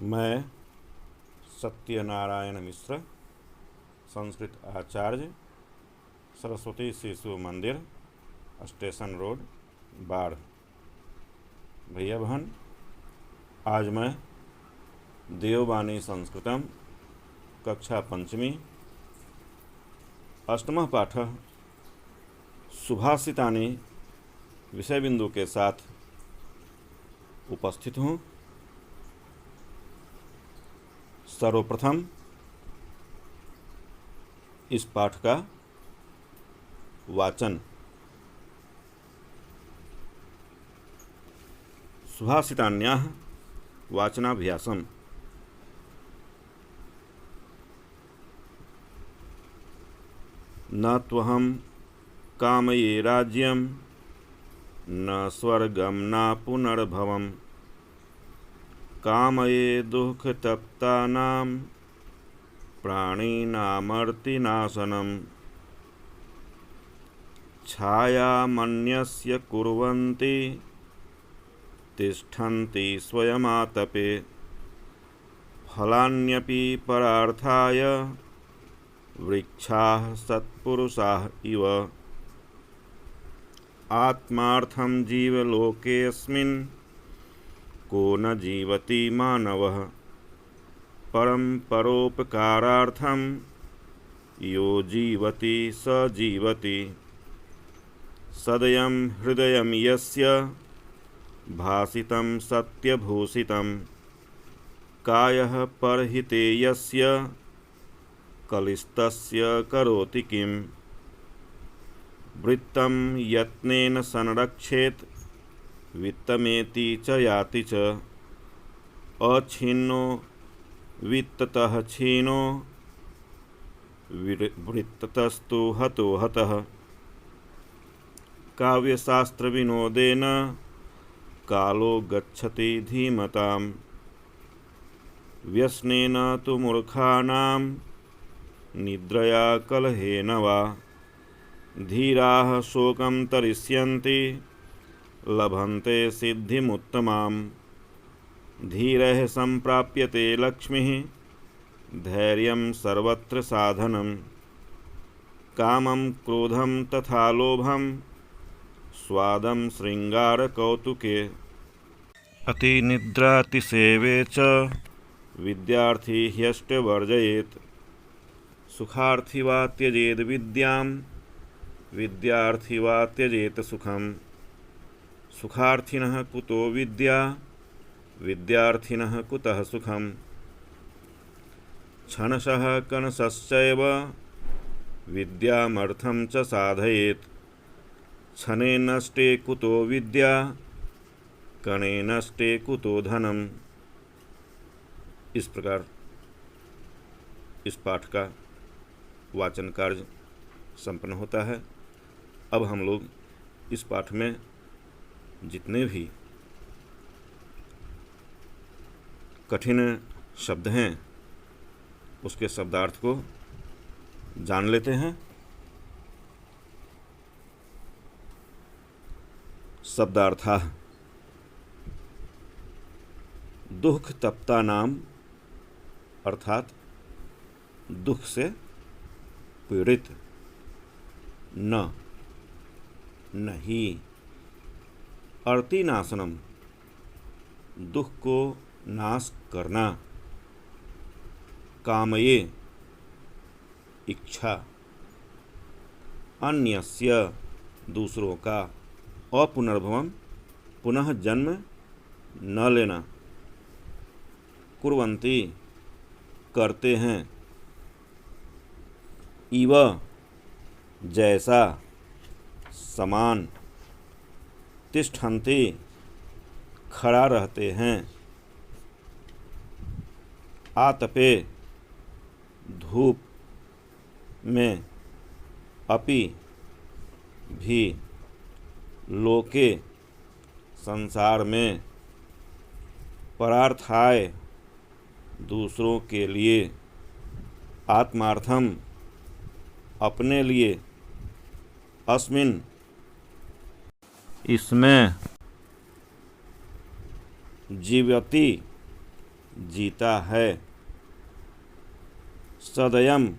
मैं सत्यनारायण मिश्र, संस्कृत आचार्य, सरस्वती शिशु मंदिर, station road, बाढ़। भैया बहन, आज मैं देववाणी संस्कृतम कक्षा पंचमी अष्टमः पाठः सुभाषितानि विषय बिंदु के साथ उपस्थित हूँ। सर्वप्रथम इस पाठ का वाचन। सुभाषितान्याः वाचनाभ्यासम्। न त्वहं कामये राज्यं न स्वर्गं न पुनर्भवम् कामये दुःखतप्तानां प्राणिनामर्तिनाशनम् छायामन्यस्य कुर्वन्ति तिष्ठन्ति स्वयमातपे फलान्यपि परार्थाय वृक्षाः सत्पुरुषाः इव आत्मार्थं जीवलोकेऽस्मिन् को न जीवति मानवः परं परोपकारार्थं यो जीवति स जीवति सदयं हृदयं यस्य भासितं सत्यभूषितं कायः परहिते यस्य कलिस्तस्य करोति किम् वृत्तं यत्नेन संरक्षेत् वित्तमेति च याति च अच्छिन्नो वित्ततः क्षीणो वृत्ततस्तु हतो हतः काव्यशास्त्रविनोदेन कालो गच्छति धीमताम् व्यसनेन तु मूर्खाणां निद्रया कलहेन वा धीराः शोकं तरिष्यन्ति लभन्ते सिद्धिमुत्तमां धीरैः सम्प्राप्यते लक्ष्मीः धैर्यं सर्वत्र साधनं कामं क्रोधं तथा लोभं स्वादं शृङ्गारकौतुके अतिनिद्रातिसेवे च विद्यार्थी ह्यष्टवर्जयेत् सुखार्थी वा त्यजेत् विद्यां विद्यार्थी वा त्यजेत् सुखम् सुखार्थिनः कुतो विद्या विद्यार्थिनः कुतः सुखम् क्षणशः कणशश्चैव विद्यामर्थं च साधयेत् क्षणे नष्टे कुतो विद्या कणे नष्टे कुतो धनम्। इस प्रकार इस पाठ का वाचन कार्य संपन्न होता है। अब हम लोग इस पाठ में जितने भी कठिन शब्द हैं उसके शब्दार्थ को जान लेते हैं। शब्दार्थः दुख तप्ता नाम अर्थात दुख से पीड़ित न नहीं अर्तिनाशनम दुख को नाश करना कामये इच्छा अन्यस्य दूसरों का अपुनर्भवम पुनः जन्म न लेना कुर्वन्ति करते हैं इव जैसा समान तिष्ठन्ति खड़ा रहते हैं आतपे धूप में अपि भी लोके संसार में परार्थाय दूसरों के लिए आत्मार्थम अपने लिए अस्मिन् इसमें जीवति जीता है। सदयम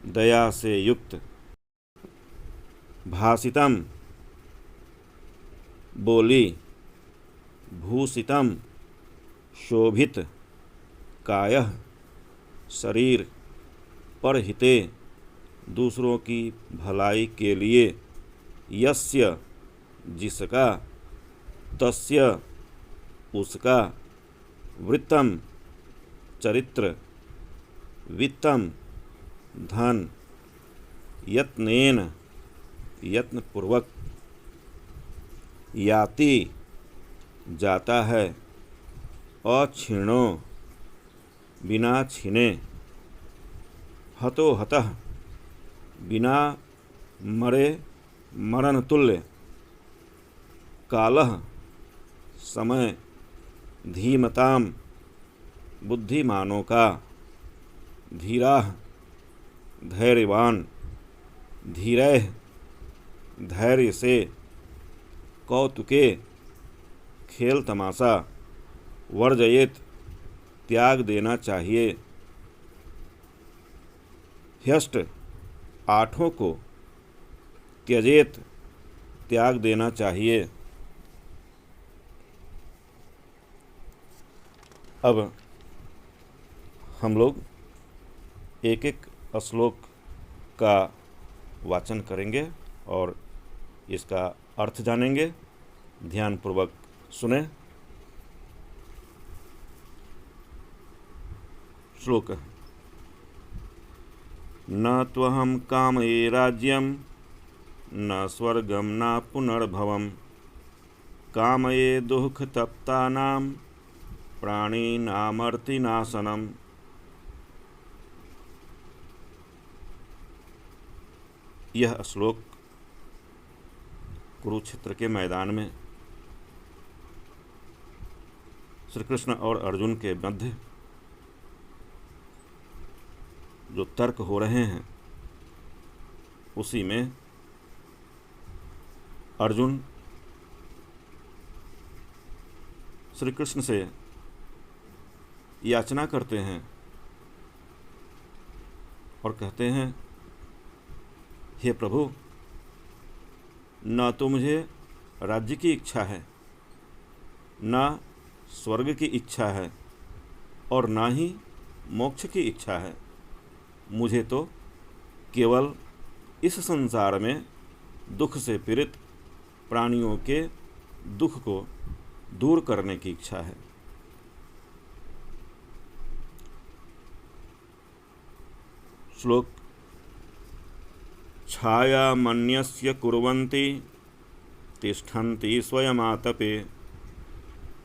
दया से युक्त। भासितम बोली। भूषितम शोभित। कायः शरीर। परहिते दूसरों की भलाई के लिए। यस्य जिसका। तस्य उसका। वृत्तम चरित्र। वित्तम धन। यत्नेन यत्नपूर्वक। याति जाता है। अक्षीणो बिना छीने। हतो हतः बिना मरे मरण तुल्य। कालः समय। धीमताम बुद्धिमानों का। धीराः धैर्यवान। धीरैः धैर्य से। कौतुके खेल तमाशा। वर्जयेत त्याग देना चाहिए। ह्यष्ट आठों को। त्यजेत त्याग देना चाहिए। अब हम लोग एक एक श्लोक का वाचन करेंगे और इसका अर्थ जानेंगे। ध्यानपूर्वक सुने। श्लोक। न त्वहं कामये राज्यं न स्वर्गं न पुनर्भवं कामये दुःखतप्तानां प्राणिनामर्तिनाशनम्। यह श्लोक कुरुक्षेत्र के मैदान में श्री कृष्ण और अर्जुन के मध्य जो तर्क हो रहे हैं उसी में अर्जुन श्री कृष्ण से याचना करते हैं और कहते हैं, हे प्रभु, न तो मुझे राज्य की इच्छा है, न स्वर्ग की इच्छा है और न ही मोक्ष की इच्छा है। मुझे तो केवल इस संसार में दुख से पीड़ित प्राणियों के दुख को दूर करने की इच्छा है। श्लोक। छायामन्यस्य कुर्वन्ति तिष्ठन्ति स्वयमातपे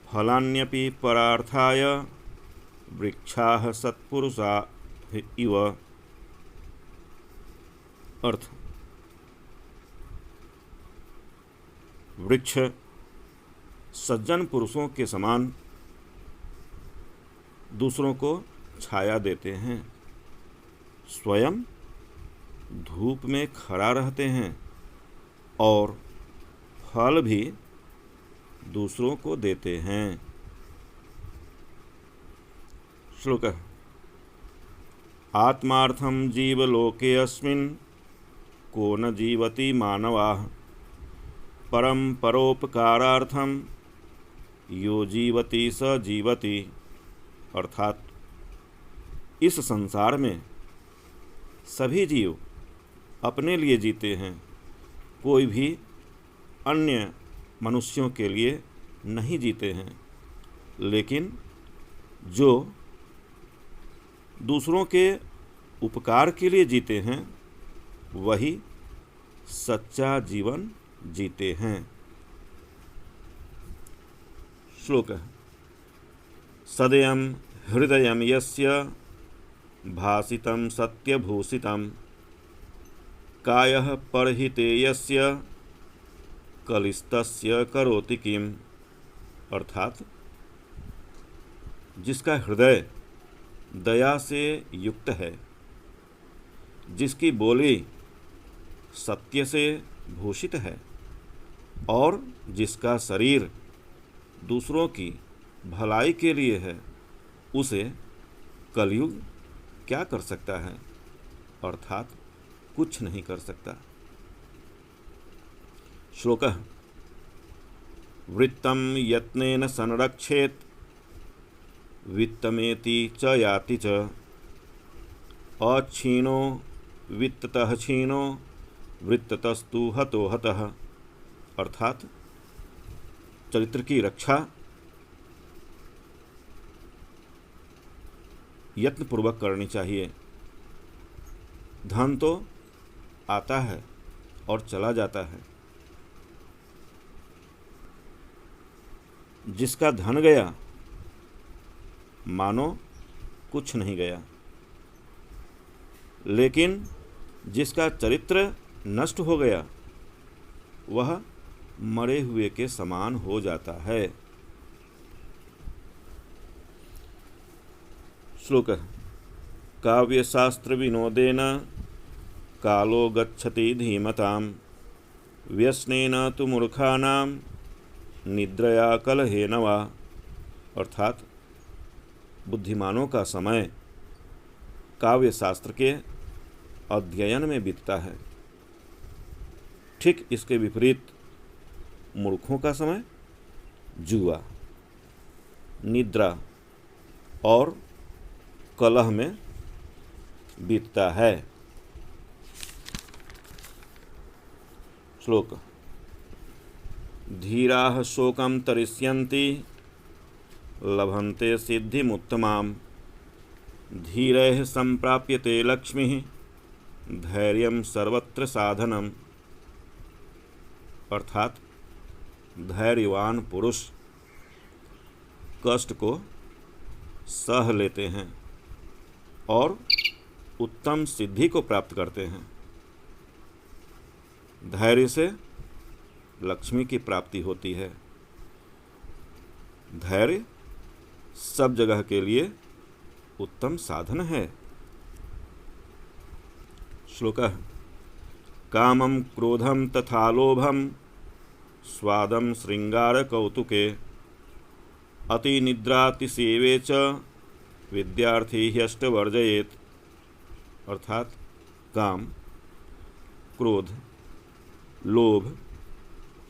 फलान्यपि परार्थाय वृक्षाः सत्पुरुषा इव। अर्थ। वृक्ष सज्जन पुरुषों के समान दूसरों को छाया देते हैं, स्वयं धूप में खड़ा रहते हैं और फल भी दूसरों को देते हैं। श्लोक। आत्मार्थं जीवलोके अस्मिन् को न जीवति मानवाः परम परोपकारार्थं यो जीवति स जीवति। अर्थात इस संसार में सभी जीव अपने लिए जीते हैं, कोई भी अन्य मनुष्यों के लिए नहीं जीते हैं, लेकिन जो दूसरों के उपकार के लिए जीते हैं वही सच्चा जीवन जीते हैं। श्लोक। सदयं हृदयं यस्य भासितं सत्यभूषितं कायः परहिते यस्य कलिस्तस्य करोति किम। अर्थात जिसका हृदय दया से युक्त है, जिसकी बोली सत्य से भूषित है और जिसका शरीर दूसरों की भलाई के लिए है, उसे कलयुग क्या कर सकता है, अर्थात कुछ नहीं कर सकता। श्लोकः वृत्तं यत्नेन संरक्षेत वित्तमेति च याति च अक्षीणो वित्ततः क्षीणो वृत्ततस्तु हतो हतः। अर्थात चरित्र की रक्षा यत्नपूर्वक करनी चाहिए। धन तो आता है और चला जाता है, जिसका धन गया मानो कुछ नहीं गया, लेकिन जिसका चरित्र नष्ट हो गया वह मरे हुए के समान हो जाता है। श्लोक काव्यशास्त्र विनोदेन कालो गच्छति धीमताम् व्यसनेन तु मूर्खाणां निद्रया कलहेन वा। अर्थात बुद्धिमानों का समय काव्य शास्त्र के अध्ययन में बीतता है, ठीक इसके विपरीत मूर्खों का समय जुआ, निद्रा और कलह में बीतता है। श्लोक धीराः शोकं तरिष्यन्ति लभन्ते सिद्धिमुत्तमाम् धीरैः सम्प्राप्यते लक्ष्मीः धैर्यं सर्वत्र साधनम्। अर्थात धैर्यवान पुरुष कष्ट को सह लेते हैं और उत्तम सिद्धि को प्राप्त करते हैं। धैर्य से लक्ष्मी की प्राप्ति होती है। धैर्य सब जगह के लिए उत्तम साधन है। श्लोकः कामं क्रोधं तथा लोभं स्वादं श्रृंगार कौतुके अतिनिद्रातिसेवे च विद्यार्थी ह्यष्टवर्जयेत्। अर्थात काम, क्रोध, लोभ,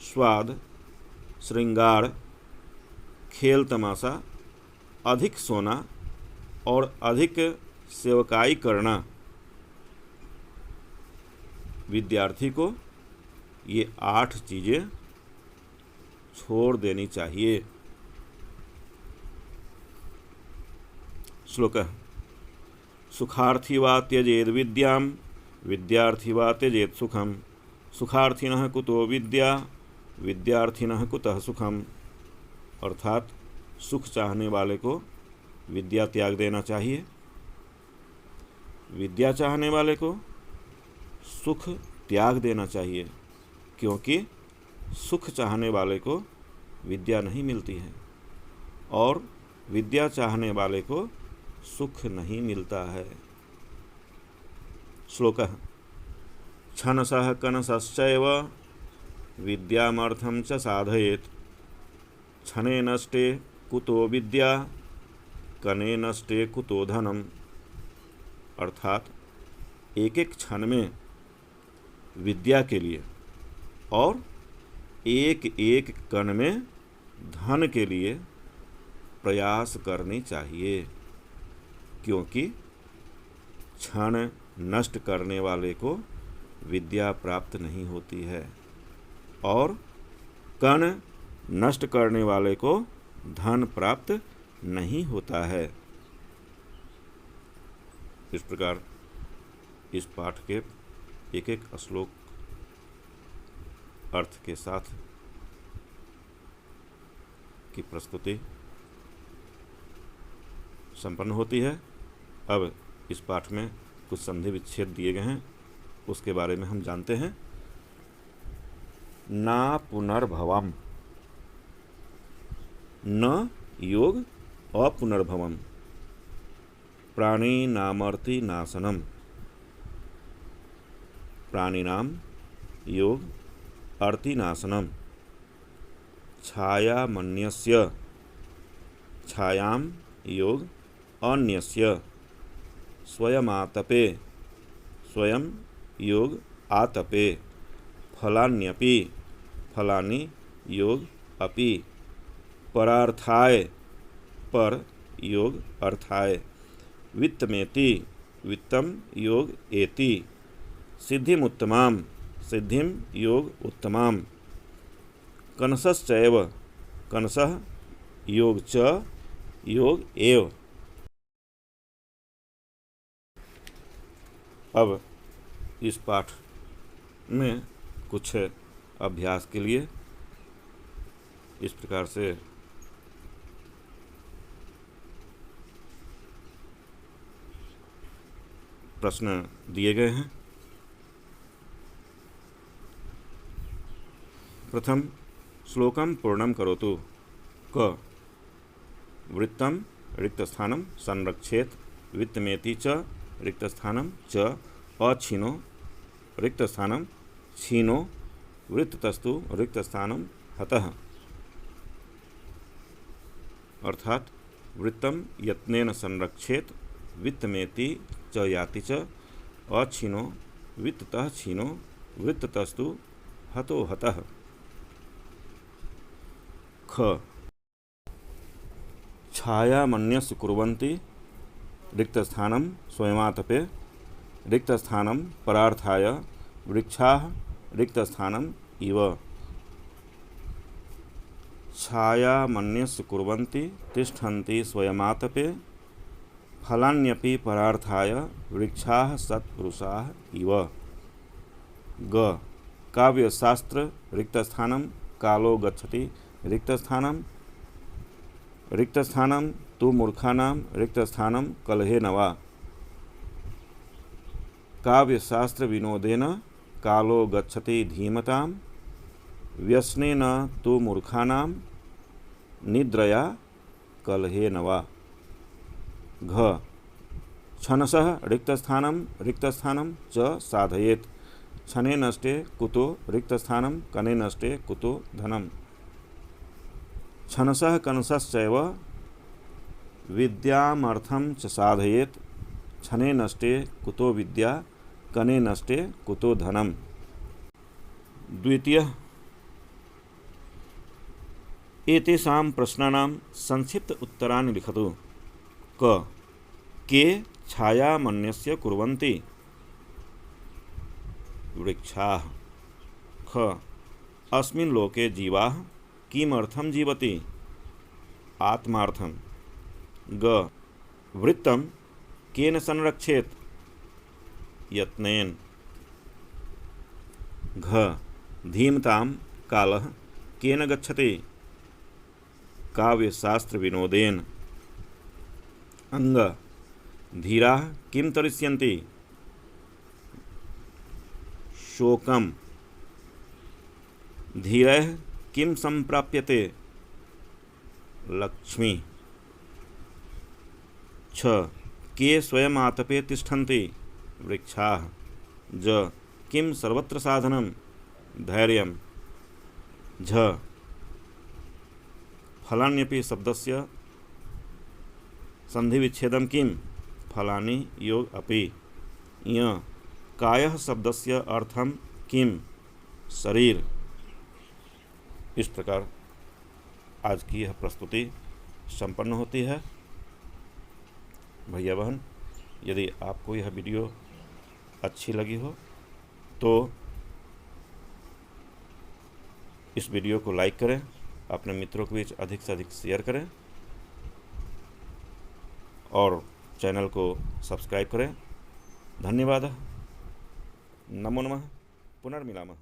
स्वाद, श्रृंगार, खेल तमाशा, अधिक सोना और अधिक सेवकाई करना, विद्यार्थी को ये 8 चीज़ें छोड़ देनी चाहिए। श्लोक सुखार्थी वा त्यजेद विद्यां विद्यार्थी वा त्यजेत सुखम सुखार्थिनः कुतो विद्या विद्यार्थिनः कुतः सुखम। अर्थात सुख चाहने वाले को विद्या त्याग देना चाहिए, विद्या चाहने वाले को सुख त्याग देना चाहिए, क्योंकि सुख चाहने वाले को विद्या नहीं मिलती है और विद्या चाहने वाले को सुख नहीं मिलता है। श्लोकः क्षणशः कनशश्चैव विद्यामर्थं च साधयेत् क्षणे नष्टे कुतो विद्या कने नष्टे कुतो धनम। अर्थात एक एक क्षण में विद्या के लिए और एक एक कण में धन के लिए प्रयास करनी चाहिए, क्योंकि क्षण नष्ट करने वाले को विद्या प्राप्त नहीं होती है और कण नष्ट करने वाले को धन प्राप्त नहीं होता है। इस प्रकार इस पाठ के एक एक श्लोक अर्थ के साथ की प्रस्तुति संपन्न होती है। अब इस पाठ में कुछ संधि विच्छेद दिए गए हैं, उसके बारे में हम जानते हैं। ना पुनर्भवम, न योग अपुनर्भवम, प्राणी नामर्ति नाशनम, प्राणिनाम योग अर्तिनाशनम, छाया मन्यस्य छायाम योग अन्यस्य स्वयमातपे स्वयं योग आतपे फलान्यपि फलानि योग अपि परार्थाय पर योग अर्थाय वित्तमेति वित्तम योग एति सिद्धिमुत्तमाम सिद्धिम योग उत्तमाम कनसश्चैव कनसः योग च योग एव। अब इस पाठ में कुछ अभ्यास के लिए इस प्रकार से प्रश्न दिए गए हैं। प्रथम श्लोकम पूर्णम करोतु। क वृत्तम रिक्तस्थानम संरक्षेत वित्तमेति च रिक्तस्थानम च अछिनो रिक्तस्थानम छीनो वृत्तस्तु रिक्तस्थानम हतः। अर्थात वृत्तम यत्नेन संरक्षेत वित्तमेति च याति च अछिनो वित्ततः छीनो वृत्तस्तु हतो हतः। ख छायामन्यस्य कुर्वन्ति रिक्तस्थानं स्वयमातपे रिक्तस्थानं परार्थाय वृक्षाः रिक्तस्थानम् इव। छायामन्यस्य कुर्वन्ति तिष्ठन्ति स्वयमातपे फलान्यपि परार्थाय वृक्षाः सत्पुरुषाः इव। ग काव्यशास्त्र रिक्तस्थानं कालो गच्छति रिक्तस्थानं रिक्तस्थानं तु मूर्खाणां रिक्तस्थानं कलहेन वा। काव्यशास्त्र विनोदेन कालो गच्छति धीमतां व्यसनेन तु मूर्खाणां निद्रया कलहेन वा। घ क्षणशः रिक्तस्थानं च साधयेत् क्षणे नष्टे कुतो रिक्तस्थानं कने नष्टे कुतो धनम्। क्षणशः कनसश्चैव विद्यामर्थं च साधयेत् क्षणे नष्टे कुतो विद्या कने नष्टे कुतो धनम्। द्वितीय एतेषां प्रश्नानां संक्षिप्त उत्तराणि लिखतु। क के छायामन्यस्य कुर्वन्ति वृक्षाः। ख अस्मिन् लोके जीवाः किमर्थं जीवति आत्मार्थं। ग वृत्तं केन संरक्षेत यत्नेन। घ धीमतां कालः केन गच्छति काव्यशास्त्र विनोदेन। अंग धीराः किं तरिष्यन्ति शोकम्। धीरैः किं संप्राप्यते लक्ष्मी। छ के स्वयं आतपे तिष्ठन्ति वृक्षाः। ज किं सर्वत्र साधनं धैर्यम्। झ फलान्यपि शब्दस्य संधिविच्छेदं किं फलानि योग अपि। य कायः शब्दस्य अर्थं किं शरीर। इस प्रकार आज की यह प्रस्तुति संपन्न होती है। भैया बहन, यदि आपको यह वीडियो अच्छी लगी हो तो इस वीडियो को लाइक करें, अपने मित्रों के बीच अधिक से अधिक शेयर करें और चैनल को सब्सक्राइब करें। धन्यवाद। नमो नमः। पुनर्मिलामः।